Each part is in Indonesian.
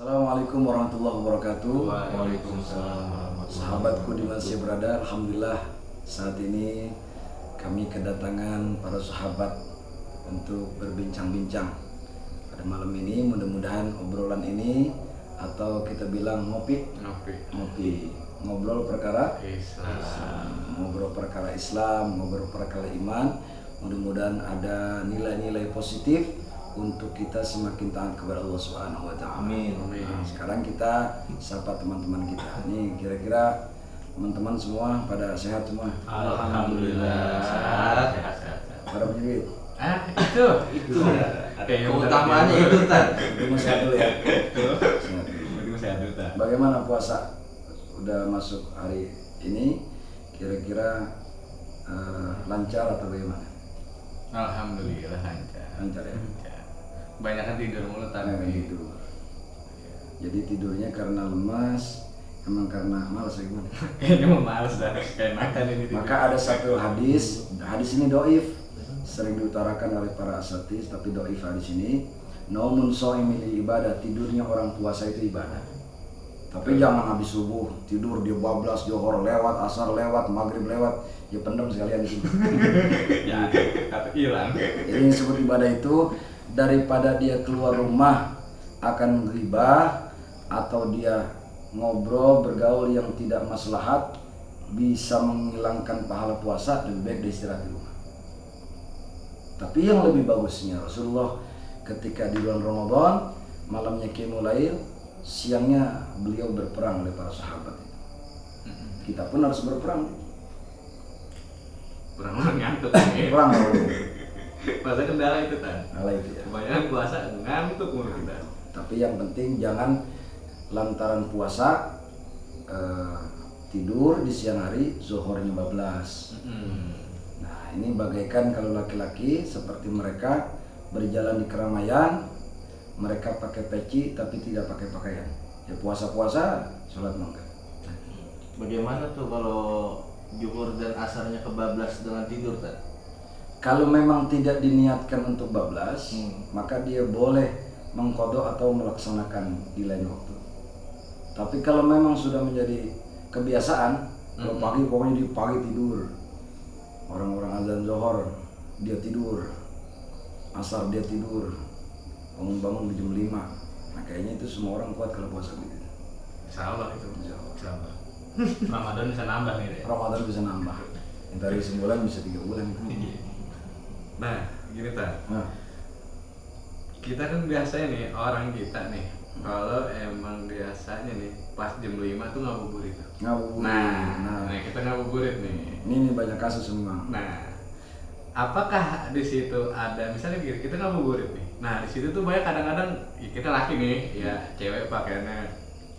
Assalamualaikum warahmatullahi wabarakatuh. Waalaikumsalam. Sahabatku di mana saya berada, alhamdulillah saat ini kami kedatangan para sahabat untuk berbincang-bincang. Pada malam ini mudah-mudahan obrolan ini atau kita bilang ngopi, ngobrol perkara Islam, ngobrol perkara iman. Mudah-mudahan ada nilai-nilai positif untuk kita semakin taat kepada Allah Subhanahu wa taala. Amin. Nah, sekarang kita sapa teman-teman kita. Ini kira-kira teman-teman semua pada sehat semua? Alhamdulillah. Sehat. Pada punya duit? Itu. Keutamaannya itu Tan. Itu sehat dulu ya. Sehat dulu Tan. Bagaimana puasa? Udah masuk hari ini, kira-kira lancar atau bagaimana? Alhamdulillah lancar. Lancar ya. Banyak kan tidur mulu Tan. Tidur. Jadi tidurnya karena lemas, emang karena malas ya gimana? Kayaknya mau males dah. Kayak makan ini. Maka ada satu hadis ini doif, sering diutarakan oleh para asatis, tapi doif hadis ini. Naumun shaimil ibadah, tidurnya orang puasa itu ibadah. Tapi jangan habis subuh tidur dia bablas, johor lewat, asar lewat, maghrib lewat, ya pendem sekalian itu. Ya, atau hilang. Jadi yang disebut ibadah itu daripada dia keluar rumah akan ghibah atau dia ngobrol bergaul yang tidak maslahat bisa menghilangkan pahala puasa, lebih baik dia istirahat di rumah. Tapi yang lebih bagusnya Rasulullah ketika di bulan Ramadan malamnya qiyamul lail, siangnya beliau berperang oleh para sahabat. Kita pun harus berperang. Perang ngantuk. Perang Puasa kendala itu Tan. ala itu ya. Kebanyakan puasa ngantuk mulu kita. Tapi yang penting jangan lantaran puasa tidur di siang hari, zuhurnya bablas. Nah, ini bagaikan kalau laki-laki seperti mereka berjalan di keramaian, mereka pakai peci tapi tidak pakai pakaian. Ya puasa-puasa, sholat enggak. Bagaimana tuh kalau zuhur dan asarnya kebablas dengan tidur Tan? Kalau memang tidak diniatkan untuk bablas, maka dia boleh mengkodok atau melaksanakan di lain waktu. Tapi kalau memang sudah menjadi kebiasaan, kalau pagi pokoknya di pagi tidur, orang-orang azan zuhur dia tidur, asar dia tidur, bangun-bangun di jam 5. Nah kayaknya itu semua orang kuat kalau puasa begitu. Insyaallah itu. Insyaallah. Ramadan bisa nambah nih deh. Ramadan bisa nambah. Yang dari sebulan bisa 3 bulan. Nah, gini Tan. Nah, Kita kan biasanya nih, orang kita nih, kalau emang biasanya nih, pas jam 5 tuh ngabuburit. ngabuburit. Nah, kita ngabuburit nih. Ini banyak kasus semua. Nah, apakah di situ ada, misalnya gini, kita ngabuburit nih. Nah, di situ tuh banyak kadang-kadang, ya kita laki nih, ya cewek pakaiannya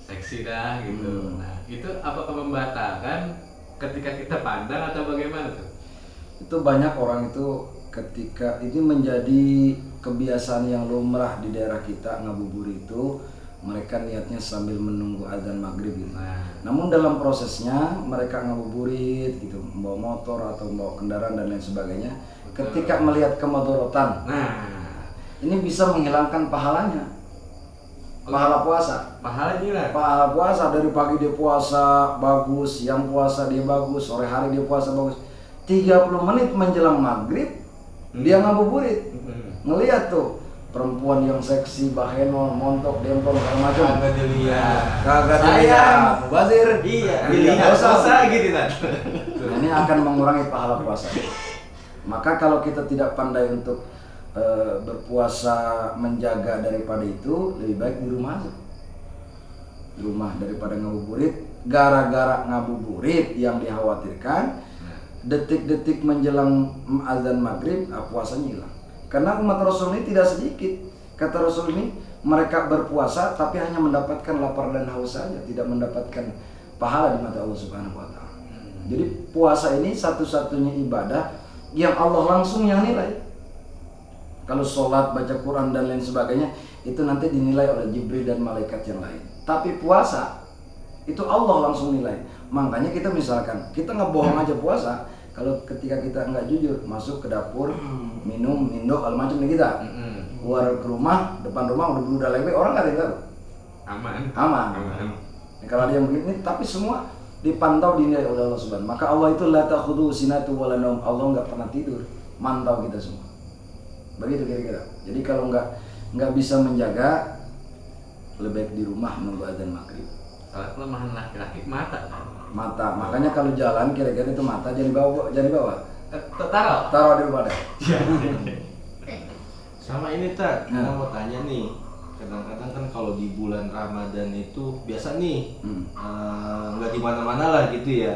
seksi dah gitu. Nah, itu apakah membatalkan ketika kita pandang atau bagaimana tuh? Itu banyak orang itu ketika ini menjadi kebiasaan yang lumrah di daerah kita, ngabuburit itu mereka niatnya sambil menunggu azan maghrib gitu. Namun dalam prosesnya mereka ngabuburit gitu, membawa motor atau membawa kendaraan dan lain sebagainya. Ketika melihat kemadorotan, ini bisa menghilangkan pahalanya, pahala puasa. Pahala gila. Pahala puasa dari pagi dia puasa bagus, siang puasa dia bagus, sore hari dia puasa bagus. 30 menit menjelang maghrib dia ngabuburit. Ngelihat tuh perempuan yang seksi, bahenol, montok, dempong, segala macam. Kagak dilihat. Kagak dilihat. Bazir. Iya, Dilihat dosa gitu Tan. Nah, ini akan mengurangi pahala puasa. Maka kalau kita tidak pandai untuk berpuasa menjaga daripada itu, lebih baik di rumah aja. Di rumah daripada ngabuburit. Gara-gara ngabuburit yang dikhawatirkan detik-detik menjelang azan maghrib, puasanya hilang. Karena umat Rasul ini tidak sedikit. Kata Rasul ini, mereka berpuasa tapi hanya mendapatkan lapar dan haus saja, tidak mendapatkan pahala di mata Allah Subhanahu wa taala. Jadi puasa ini satu-satunya ibadah yang Allah langsung yang nilai. Kalau sholat, baca Quran dan lain sebagainya itu nanti dinilai oleh Jibril dan malaikat yang lain. Tapi puasa itu Allah langsung nilai. Makanya kita misalkan kita ngebohong aja puasa, kalau ketika kita nggak jujur masuk ke dapur minum mindo al macam nih kita keluar ke rumah, depan rumah udah lewe, orang nggak ada yang tahu. aman. Nah, kalau dia begini, tapi semua dipantau dinilai oleh Allah Subhanahu. Maka Allah itu la ta'khudhu sinatu wala naum. Allah nggak pernah tidur, mantau kita semua. Begitu kira-kira. Jadi kalau nggak bisa menjaga, lebih baik di rumah menunggu azan maghrib. Salah kelemahan laki-laki mata. Mata, makanya kalau jalan kira-kira itu mata jangan dibawa. Taruh di rumah deh. Sama ini Tat, Nah. kita mau tanya nih. Kadang-kadang kan kalau di bulan Ramadan itu biasa nih nggak di mana-mana lah gitu ya,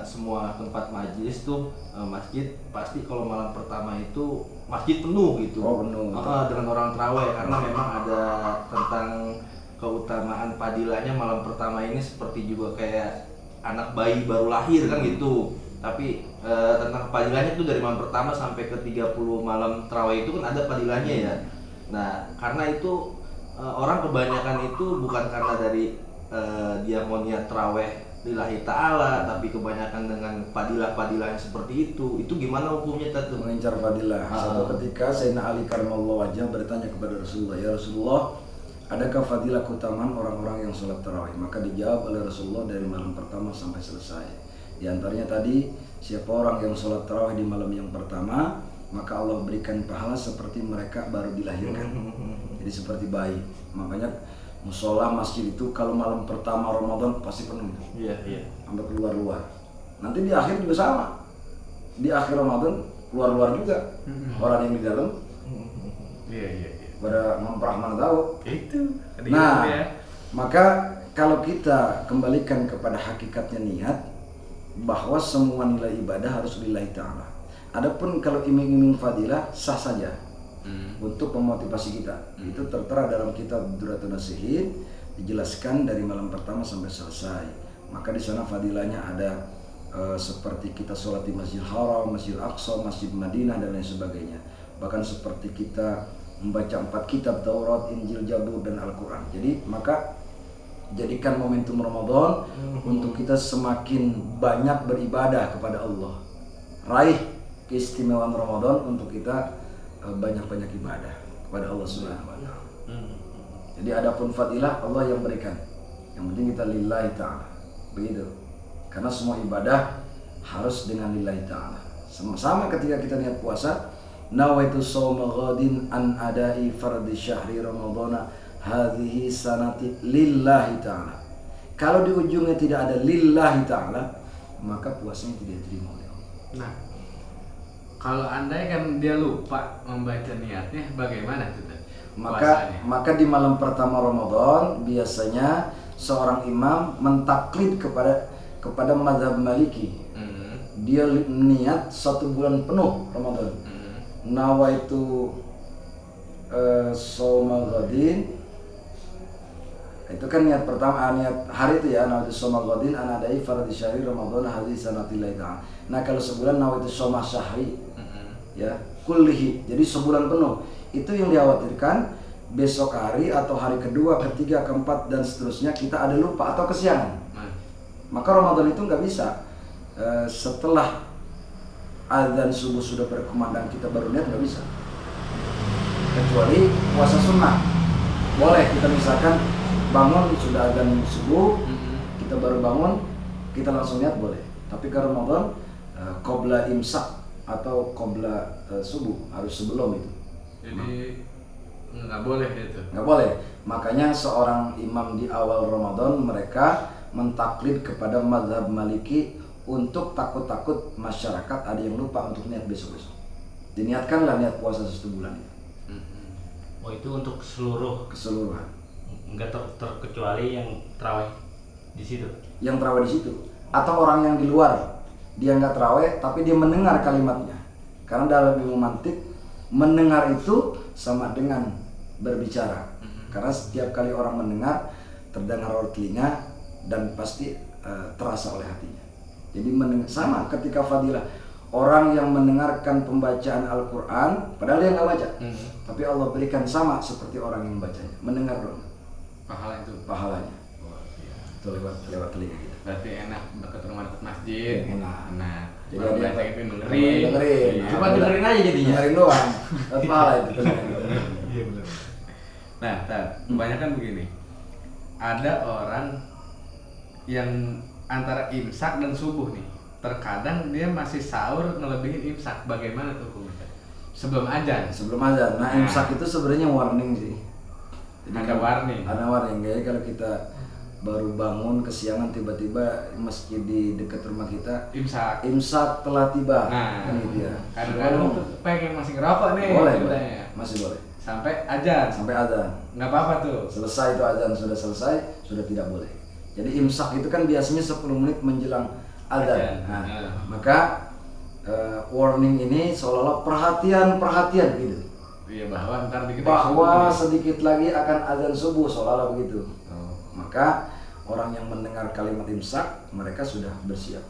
semua tempat majelis tuh masjid pasti kalau malam pertama itu masjid penuh gitu. Oh, penuh. Dengan orang tarawih karena memang ada tentang keutamaan padilahnya malam pertama ini seperti juga kayak anak bayi baru lahir kan gitu. Tapi tentang padilahnya tuh dari malam pertama sampai ke 30 malam tarawih itu kan ada padilahnya ya. Nah, karena itu orang kebanyakan itu bukan karena dari dia mau niat tarawih lillahi ta'ala, tapi kebanyakan dengan padilah-padilah yang seperti itu gimana hukumnya Tatu? Mengincar fadilah. Satu ketika Sayyidina Ali karramallahu wajhah bertanya kepada Rasulullah, "Ya Rasulullah, adakah fadilah keutamaan orang-orang yang sholat tarawih?" Maka dijawab oleh Rasulullah dari malam pertama sampai selesai. Di antaranya tadi, siapa orang yang sholat tarawih di malam yang pertama, maka Allah berikan pahala seperti mereka baru dilahirkan. Jadi seperti bayi. Makanya musola masjid itu kalau malam pertama Ramadan pasti penuh. Iya. Sampai keluar-luar. Nanti di akhir juga sama. Di akhir Ramadan keluar-luar juga. Orang yang di dalam Iya. pada memperah mana tahu. Itu. Nah, Ya. maka kalau kita kembalikan kepada hakikatnya niat, bahwa semua nilai ibadah harus lillahi ta'ala. Adapun kalau iming-iming fadilah sah saja untuk memotivasi kita. Itu tertera dalam kitab Duratun Nasihin, dijelaskan dari malam pertama sampai selesai. Maka di sana fadilahnya ada seperti kita sholat di Masjidil Haram, Masjidil Aqsa, Masjid Madinah dan lain sebagainya. Bahkan seperti kita membaca 4 kitab Taurat, Injil, Zabur dan Al-Quran. Jadi maka jadikan momentum Ramadan untuk kita semakin banyak beribadah kepada Allah. Raih keistimewaan Ramadan untuk kita banyak-banyak ibadah kepada Allah Subhanahu wa taala. Jadi adapun fadilah Allah yang berikan. Yang penting kita lillahi ta'ala. Begitu. Karena semua ibadah harus dengan lillahi ta'ala. Sama ketika kita niat puasa, nawaitu shauma ghadin an adai fardhi syahri ramadhana hadhihi sanati lillahi ta'ala. Kalau di ujungnya tidak ada lillahi ta'ala, maka puasanya tidak diterima oleh Allah. Nah, kalau andai kan dia lupa membaca niatnya, bagaimana itu? Maka di malam pertama Ramadan biasanya seorang imam mentaklid kepada mazhab Maliki. Dia niat 1 bulan penuh Ramadan. Nawaitu shauma ghadin. Itu kan niat pertama, niat hari itu ya, nawaitu shauma ghadin an adai fardhi syahri ramadhan hadhihi sanati lillahi ta'ala. Nah, kalau sebulan nawaitu shauma syahri ya kullihi, jadi sebulan penuh. Itu yang dikhawatirkan besok hari atau hari kedua, ketiga, keempat dan seterusnya kita ada lupa atau kesiangan. Maka Ramadan itu nggak bisa setelah azan subuh sudah berkumandang kita baru niat, nggak bisa. Kecuali puasa sunnah boleh, kita misalkan bangun sudah azan subuh, kita baru bangun kita langsung niat boleh. Tapi kalau Ramadan qabla imsak atau qabla subuh, harus sebelum itu. Jadi nggak boleh itu. Nggak boleh. Makanya seorang imam di awal Ramadan mereka mentaklid kepada mazhab Maliki untuk takut-takut masyarakat ada yang lupa untuk niat besok-besok. Diniatkanlah niat puasa 1 bulan itu. Oh, itu untuk Keseluruhan. nggak terkecuali yang terawih di situ. Yang terawih di situ atau orang yang di luar, dia nggak terawih tapi dia mendengar kalimatnya. Karena dalam ilmu mantik mendengar itu sama dengan berbicara. Karena setiap kali orang mendengar terdengar oleh telinga dan pasti terasa oleh hatinya. Jadi sama ketika fadilah orang yang mendengarkan pembacaan Al-Quran padahal dia nggak baca, tapi Allah berikan sama seperti orang yang membacanya, mendengar dong pahalanya. Itu lewat telinga kita. Berarti enak dekat rumah dekat masjid. Enak. Nah, Jadi orang ada banyak yang itu dengerin. dengerin. Iya. Cuma dengerin aja jadinya. Dengerin doang. Dapat pahala itu. Nah, kebanyakan begini. ada orang yang antara imsak dan subuh nih, terkadang dia masih sahur ngelebihin imsak, bagaimana tuh hukumnya? Sebelum azan. Sebelum azan. Nah, imsak itu sebenarnya warning sih. Ada warning. Ada warning. Kayak kalau kita baru bangun kesiangan tiba-tiba masjid di dekat rumah kita imsak telah tiba. Nah, kan gitu ya. Kadang-kadang tuh pengen masih ngerokok nih. Boleh, ceritanya. masih boleh. Sampai azan. Sampai azan. Nggak apa-apa tuh. Selesai itu azan sudah selesai, sudah tidak boleh. Jadi imsak itu kan biasanya 10 menit menjelang azan. Nah, maka warning ini seolah-olah perhatian gitu. Iya, bahwa ntar dikit Bahwa sedikit lagi akan azan subuh, seolah-olah begitu. Oh. Maka orang yang mendengar kalimat imsak, mereka sudah bersiap.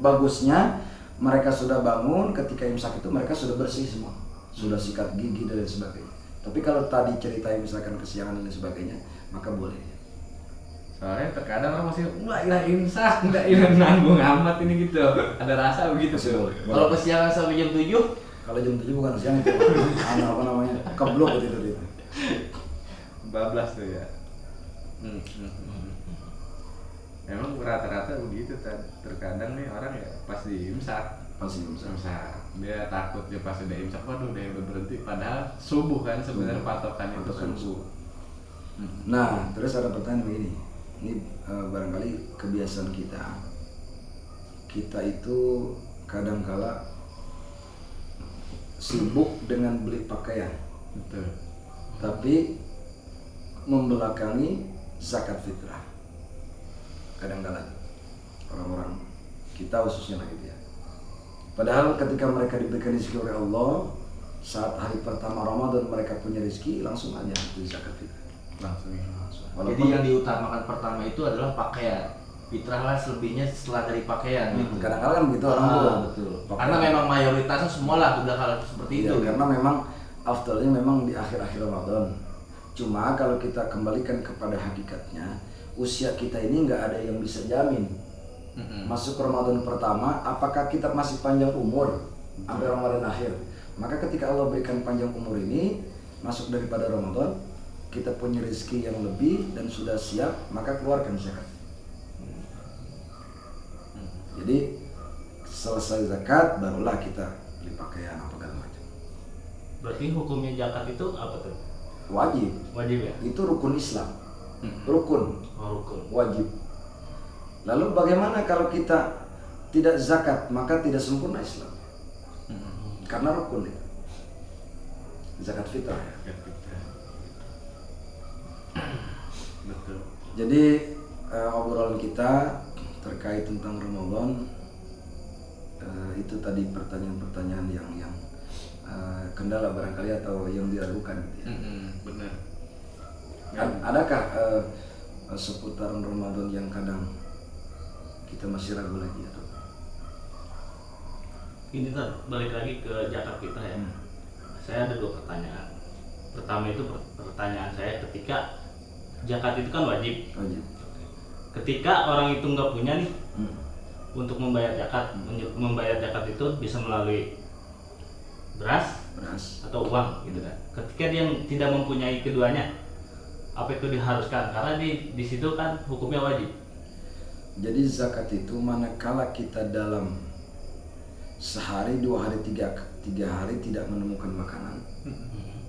Bagusnya mereka sudah bangun ketika imsak itu mereka sudah bersih semua, sudah sikat gigi dan lain sebagainya. Tapi kalau tadi ceritain misalkan kesiangan dan sebagainya, maka boleh. Soalnya terkadang orang masih nggak imsak, nggak nanggung amat ini gitu. Ada rasa begitu tuh. Kalau kesiangan sampai jam 7, Kalau jam 7 bukan siang itu, apa namanya, keblok gitu. Bablas tuh ya. Memang rata-rata begitu, terkadang nih orang ya pas di imsak. Pasti imsak. Dia takut dia pas udah imsak, waduh dia udah berhenti. Padahal subuh kan sebenarnya patokan itu subuh. Nah, terus ada pertanyaan begini. Ini barangkali kebiasaan kita. Kita itu kadangkala sibuk dengan beli pakaian, Betul. tapi membelakangi zakat fitrah. Kadang-kala orang-orang kita khususnya lagi ya. Padahal ketika mereka diberikan rezeki oleh Allah, saat hari pertama Ramadan mereka punya rezeki, langsung aja itu zakat fitrah. Langsung. jadi yang diutamakan pertama itu adalah pakaian. Fitrah lah selebihnya setelah dari pakaian gitu. Kadang-kadang kan begitu orang tuh. Betul. Pakaian. Karena memang mayoritasnya semua lah udah hal seperti Iya, itu. karena memang afdalnya memang di akhir-akhir Ramadan. Cuma kalau kita kembalikan kepada hakikatnya, usia kita ini nggak ada yang bisa jamin. Masuk Ramadan pertama, apakah kita masih panjang umur sampai Ramadan akhir? Maka ketika Allah berikan panjang umur ini, masuk daripada Ramadan, kita punya rezeki yang lebih dan sudah siap, maka keluarkan zakat. Jadi selesai zakat, barulah kita beli pakaian apa segala macam. Berarti hukumnya zakat itu apa tuh? Wajib. Wajib ya? Itu rukun Islam. Rukun. Oh, rukun. Wajib. Lalu bagaimana kalau kita tidak zakat, maka tidak sempurna Islam. Karena rukun itu. Zakat fitrah. Betul. Jadi obrolan kita terkait tentang Ramadan itu tadi pertanyaan-pertanyaan yang kendala barangkali atau yang diragukan gitu ya. Benar. Adakah seputaran Ramadan yang kadang kita masih ragu lagi atau? Ini kan balik lagi ke zakat kita ya. Saya ada 2 pertanyaan. Pertama itu pertanyaan saya, ketika zakat itu kan wajib. Wajib. Ketika orang itu nggak punya nih untuk membayar zakat itu bisa melalui beras atau uang gitu kan. Ketika dia tidak mempunyai keduanya, apa itu diharuskan? Karena di situ kan hukumnya wajib. Jadi zakat itu manakala kita dalam sehari, 2 hari, 3 hari tidak menemukan makanan,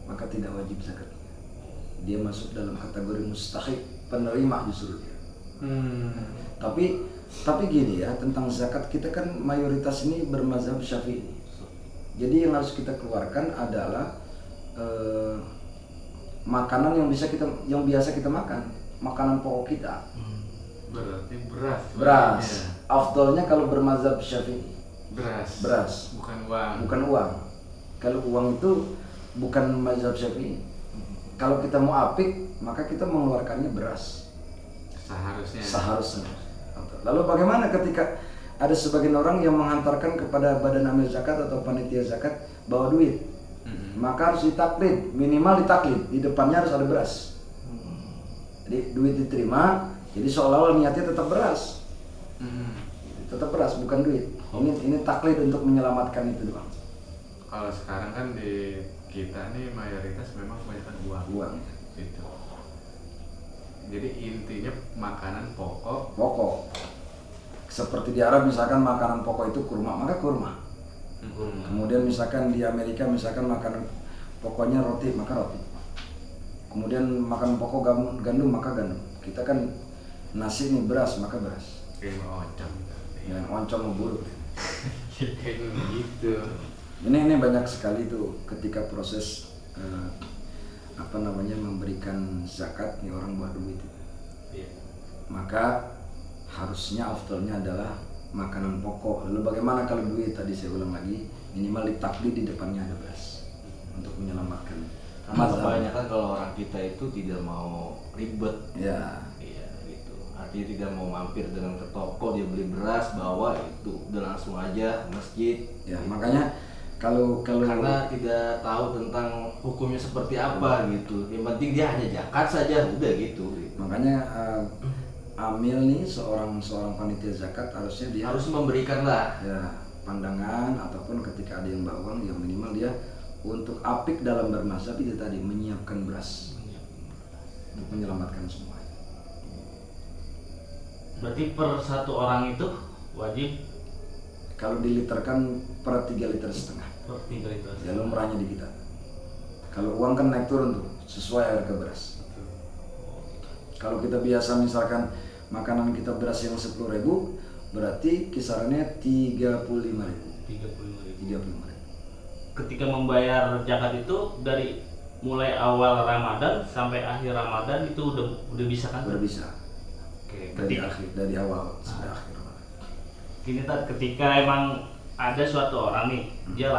maka tidak wajib zakat. Dia masuk dalam kategori mustahik, penerima justru dia. Tapi gini ya, tentang zakat kita kan mayoritas ini bermazhab Syafi'i. Jadi yang harus kita keluarkan adalah makanan yang biasa kita makan, makanan pokok kita. Berarti beras. Beras. Afdolnya kalau bermazhab Syafi'i. Beras. Bukan uang. Kalau uang itu bukan mazhab Syafi'i. Kalau kita mau apik, maka kita mengeluarkannya beras. Seharusnya. Lalu bagaimana ketika ada sebagian orang yang menghantarkan kepada badan amil zakat atau panitia zakat bawa duit? Maka harus ditaklid, minimal ditaklid, di depannya harus ada beras. Jadi duit diterima, jadi seolah-olah niatnya tetap beras. Tetap beras, bukan duit. Ini taklid untuk menyelamatkan itu doang. Kalau sekarang kan di kita nih mayoritas memang kebanyakan uang. Uang. Gitu. Jadi intinya makanan pokok. Seperti di Arab misalkan makanan pokok itu kurma, maka kurma. Kemudian misalkan di Amerika misalkan makanan pokoknya roti, maka roti. Kemudian makanan pokok gandum, maka gandum. Kita kan nasi nih, beras, maka beras. Kayak oncom. Ya, oncom buruk. Kayak gitu. Ini banyak sekali tuh ketika proses memberikan zakat nih orang bawa duit. Iya. Maka harusnya afdalnya adalah makanan pokok. Lalu bagaimana kalau duit? Tadi saya ulang lagi, minimal ditakdir di depannya ada beras untuk menyelamatkan. Karena kebanyakan kalau orang kita itu tidak mau ribet. Ya. Iya gitu. Artinya tidak mau mampir dengan ke toko, dia beli beras, bawa itu udah langsung aja masjid. Ya, makanya kalau karena tidak tahu tentang hukumnya seperti apa gitu. Yang penting dia hanya zakat saja, udah gitu. Makanya amil nih seorang panitia zakat harusnya dia harus memberikan lah ya pandangan, ataupun ketika ada yang bawa uang, yang minimal dia untuk apik dalam bermazhab itu tadi menyiapkan beras untuk menyelamatkan semua. Berarti per satu orang itu wajib Kalau diliterkan per 3,5 liter. per 3 liter. Ya lumrahnya di kita. Kalau uang kan naik turun tuh sesuai harga beras. Kalau kita biasa misalkan makanan kita beras yang 10.000, berarti kisarannya 35.000. 35.000. Ketika membayar zakat itu dari mulai awal Ramadan sampai akhir Ramadan itu udah bisa kan? Udah bisa. Oke, Dari awal sampai akhir. Gini ketika emang ada suatu orang nih, dia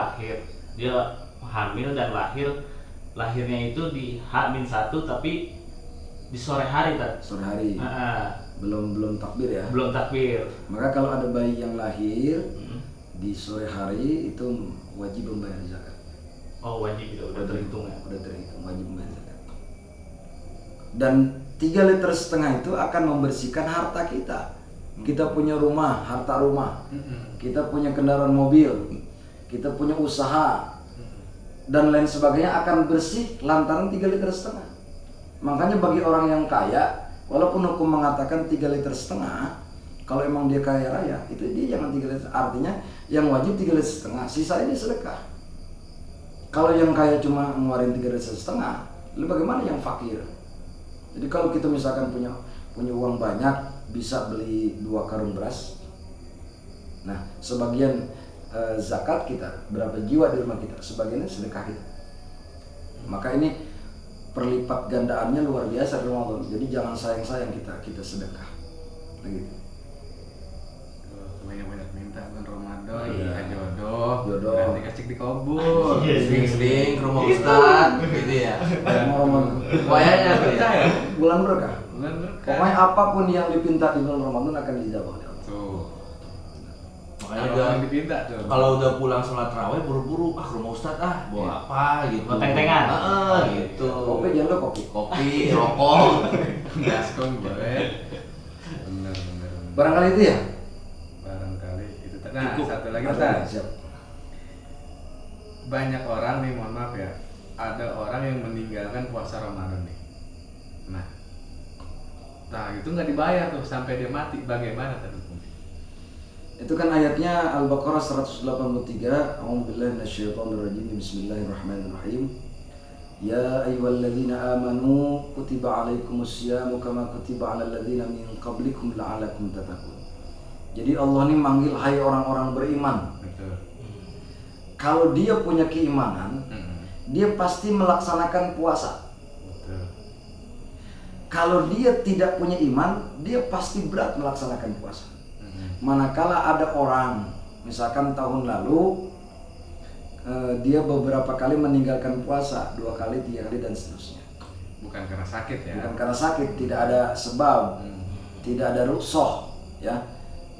hamil dan lahirnya itu di H-1 tapi di sore hari Tad. Sore hari. Belum takbir ya. Belum takbir. Maka kalau ada bayi yang lahir di sore hari itu wajib membayar zakat. Oh, wajib ya, udah terhitung ya. Udah terhitung wajib membayar zakat. Dan 3,5 liter itu akan membersihkan harta kita. Kita punya rumah, harta rumah. Kita punya kendaraan mobil. Kita punya usaha. Dan lain sebagainya akan bersih lantaran 3,5 liter. Makanya bagi orang yang kaya, walaupun hukum mengatakan 3,5 liter, kalau emang dia kaya raya, itu dia jangan 3 liter. Artinya yang wajib 3,5 liter, sisa ini sedekah. Kalau yang kaya cuma ngeluarin 3,5 liter, lalu bagaimana yang fakir? Jadi kalau kita misalkan punya uang banyak, bisa beli 2 karung beras. Nah, sebagian zakat kita, berapa jiwa di rumah kita, sebagiannya sedekah kita. Maka ini perlipat gandaannya luar biasa di Ramadan. Jadi jangan sayang-sayang kita sedekah. Begitu. Banyak-banyak minta bukan Ramadan, Iya. jodoh. Nanti kasih dikabul. sering ke rumah Ustaz gitu ya. Ramadan. Wayanya tuh ya. Bulan berkah. Bulan berkah. Pokoknya apapun yang dipinta di bulan Ramadan akan dijawab oleh Allah. Tuh. Makanya Kalau udah yang dipinta tuh. kalau udah pulang sholat raweh buru-buru ke rumah Ustaz bawa apa gitu. Bawa teng-tengan. Gitu. Kopi jangan lupa kopi. Kopi, rokok. Gaskon boleh. Bener. Barangkali itu ya. Barangkali itu. Nah, Cukup. satu lagi Ada, Ustaz. siap. Banyak orang nih, mohon maaf ya, ada orang yang meninggalkan puasa Ramadan nih. Nah itu nggak dibayar tuh sampai dia mati. Bagaimana tadi? Itu kan ayatnya Al-Baqarah 183. A'udzubillahi minasyaitonirrajim. Bismillahirrahmanirrahim. Ya ayyuhalladzina amanu kutiba alaikumusyamu kama kutiba alal ladzina min qablikum la'allakum tattaqun. Jadi Allah ini manggil hai orang-orang beriman. Betul. Kalau dia punya keimanan, dia pasti melaksanakan puasa. Betul. Kalau dia tidak punya iman, dia pasti berat melaksanakan puasa. Manakala ada orang, misalkan tahun lalu dia beberapa kali meninggalkan puasa, 2 kali, 3 kali dan seterusnya. Bukan karena sakit ya. Bukan karena sakit, tidak ada sebab, tidak ada rukhsah, ya.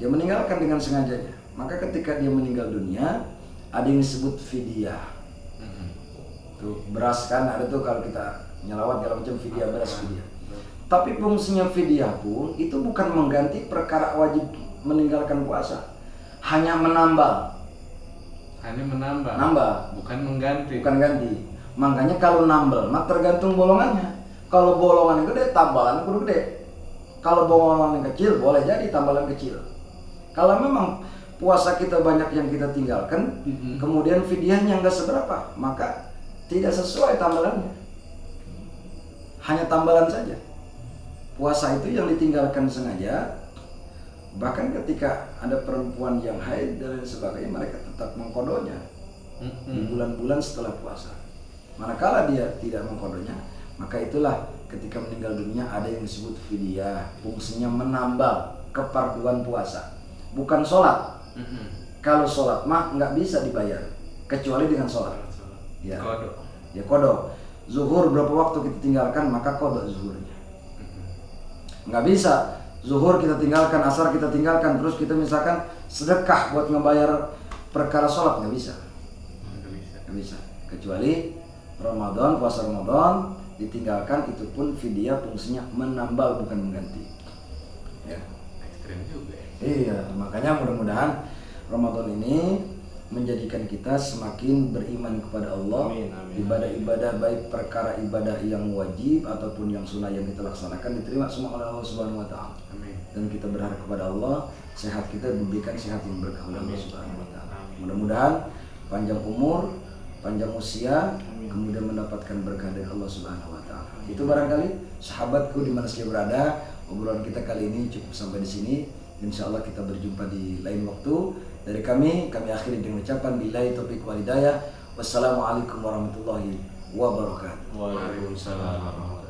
Dia meninggalkan dengan sengajanya. Maka ketika dia meninggal dunia, ada yang disebut fidyah. Tuh beras kan ada tuh kalau kita nyelawat segala macam fidyah, beras fidyah. Tapi fungsinya fidyah pun itu bukan mengganti perkara wajib meninggalkan puasa, hanya menambah. Hanya menambah. Nambah, Bukan mengganti. bukan ganti. Makanya kalau nambah, mah tergantung golongannya. Kalau bolongan yang gede, tambalan kudu gede. Kalau bolongan yang kecil, boleh jadi tambalan kecil. Kalau memang puasa kita banyak yang kita tinggalkan, kemudian fidyahnya nggak seberapa, maka tidak sesuai tambalannya. Hanya tambalan saja. Puasa itu yang ditinggalkan sengaja. Bahkan ketika ada perempuan yang haid dan lain sebagainya, mereka tetap mengkodonya di bulan-bulan setelah puasa. Manakala dia tidak mengkodonya, maka itulah ketika meninggal dunia ada yang disebut fidyah. Fungsinya menambal kefarduan puasa, bukan sholat. Kalau sholat mah nggak bisa dibayar kecuali dengan sholat. Ya. Kodok. Zuhur berapa waktu kita tinggalkan, maka kodok zuhurnya. Nggak bisa zuhur kita tinggalkan, asar kita tinggalkan, terus kita misalkan sedekah buat ngebayar perkara sholat, nggak bisa. Nggak bisa. Kecuali Ramadan, puasa Ramadan ditinggalkan, itu pun fidyah fungsinya menambal bukan mengganti. Ya. Ekstrim juga ya. Iya, makanya mudah-mudahan Ramadan ini menjadikan kita semakin beriman kepada Allah. Amin, amin. Ibadah-ibadah baik perkara ibadah yang wajib ataupun yang sunnah yang kita laksanakan diterima semua oleh Allah Subhanahu wa taala. Amin. Dan kita berharap kepada Allah sehat kita diberikan sehat yang berkah oleh Allah Amin. Subhanahu wa taala. Amin. Mudah-mudahan panjang umur, panjang usia, Amin. kemudian mendapatkan berkah dari Allah Subhanahu wa taala. Itu barangkali sahabatku di mana saja berada, obrolan kita kali ini cukup sampai di sini. Insya Allah kita berjumpa di lain waktu. Dari kami akhiri dengan ucapan billahi taufiq wal hidayah. Wassalamualaikum warahmatullahi wabarakatuh. Waalaikumsalam.